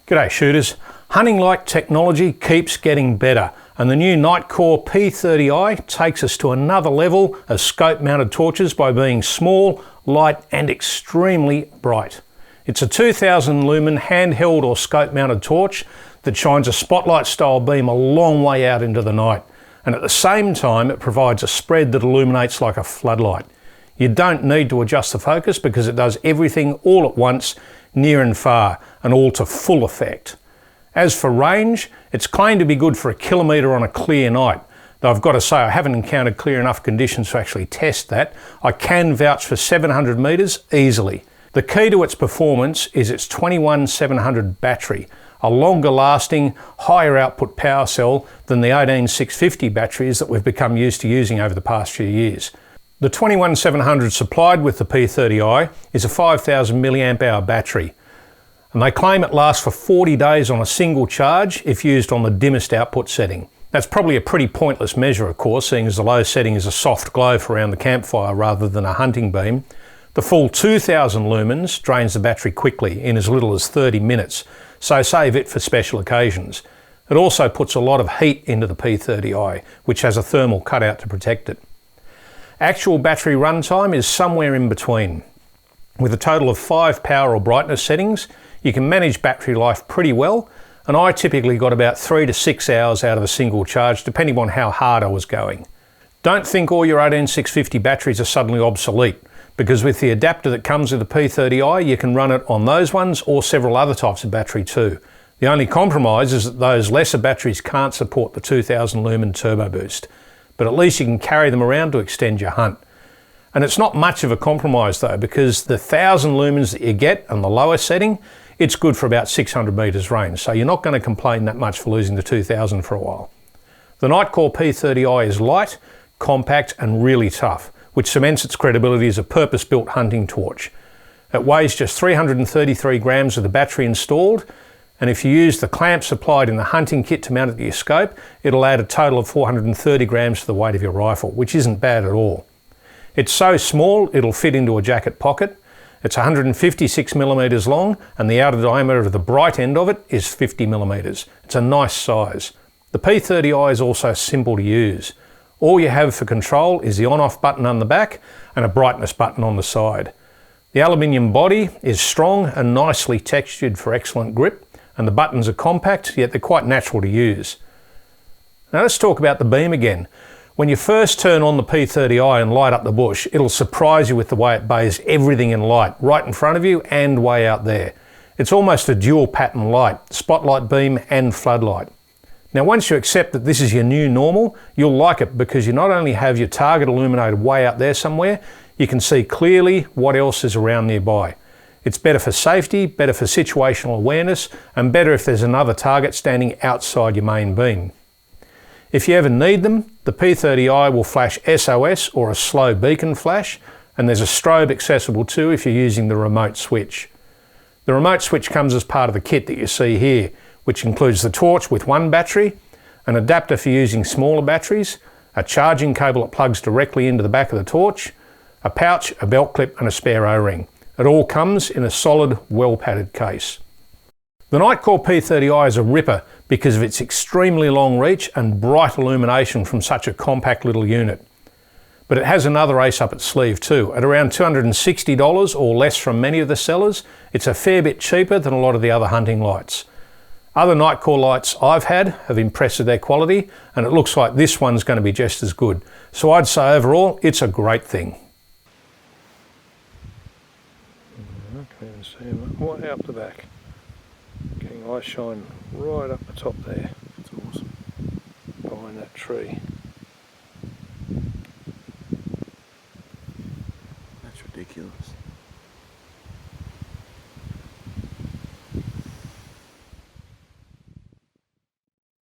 G'day shooters. Hunting light technology keeps getting better, and the new Nitecore P30i takes us to another level of scope mounted torches by being small, light and extremely bright. It's a 2000 lumen handheld or scope mounted torch that shines a spotlight style beam a long way out into the night, and at the same time it provides a spread that illuminates like a floodlight. You don't need to adjust the focus because it does everything all at once, near and far, and all to full effect. As for range, it's claimed to be good for 1 kilometre on a clear night, though I've got to say I haven't encountered clear enough conditions to actually test that. I can vouch for 700 metres easily. The key to its performance is its 21700 battery, a longer lasting, higher output power cell than the 18650 batteries that we've become used to using over the past few years. The 21700 supplied with the P30i is a 5000 mAh battery, and they claim it lasts for 40 days on a single charge if used on the dimmest output setting. That's probably a pretty pointless measure, of course, seeing as the low setting is a soft glow for around the campfire rather than a hunting beam. The full 2000 lumens drains the battery quickly in as little as 30 minutes, so save it for special occasions. It also puts a lot of heat into the P30i, which has a thermal cutout to protect it. Actual battery runtime is somewhere in between. With a total of 5 power or brightness settings, you can manage battery life pretty well, and I typically got about 3 to 6 hours out of a single charge, depending on how hard I was going. Don't think all your 18650 batteries are suddenly obsolete, because with the adapter that comes with the P30i, you can run it on those ones or several other types of battery too. The only compromise is that those lesser batteries can't support the 2000 lumen turbo boost, but at least you can carry them around to extend your hunt. And it's not much of a compromise though, because the 1000 lumens that you get on the lower setting, it's good for about 600 metres range, so you're not going to complain that much for losing the 2000 for a while. The Nitecore P30i is light, compact and really tough, which cements its credibility as a purpose-built hunting torch. It weighs just 333 grams with the battery installed, and if you use the clamp supplied in the hunting kit to mount it to your scope, it'll add a total of 430 grams to the weight of your rifle, which isn't bad at all. It's so small it'll fit into a jacket pocket. It's 156 millimetres long, and the outer diameter of the bright end of it is 50 millimetres. It's a nice size. The P30i is also simple to use. All you have for control is the on-off button on the back and a brightness button on the side. The aluminium body is strong and nicely textured for excellent grip, and the buttons are compact, yet they're quite natural to use. Now let's talk about the beam again. When you first turn on the P30i and light up the bush, it'll surprise you with the way it bathes everything in light, right in front of you and way out there. It's almost a dual pattern light, spotlight beam and floodlight. Now once you accept that this is your new normal, you'll like it because you not only have your target illuminated way out there somewhere, you can see clearly what else is around nearby. It's better for safety, better for situational awareness, and better if there's another target standing outside your main beam. If you ever need them, the P30i will flash SOS or a slow beacon flash, and there's a strobe accessible too if you're using the remote switch. The remote switch comes as part of the kit that you see here, which includes the torch with one battery, an adapter for using smaller batteries, a charging cable that plugs directly into the back of the torch, a pouch, a belt clip and a spare O-ring. It all comes in a solid, well-padded case. The Nitecore P30i is a ripper because of its extremely long reach and bright illumination from such a compact little unit. But it has another ace up its sleeve too. At around $260 or less from many of the sellers, it's a fair bit cheaper than a lot of the other hunting lights. Other Nitecore lights I've had have impressed with their quality, and it looks like this one's going to be just as good. So I'd say overall, it's a great thing. Okay, see right out the back. Getting eye shine right up the top there. It's awesome. Behind that tree. That's ridiculous.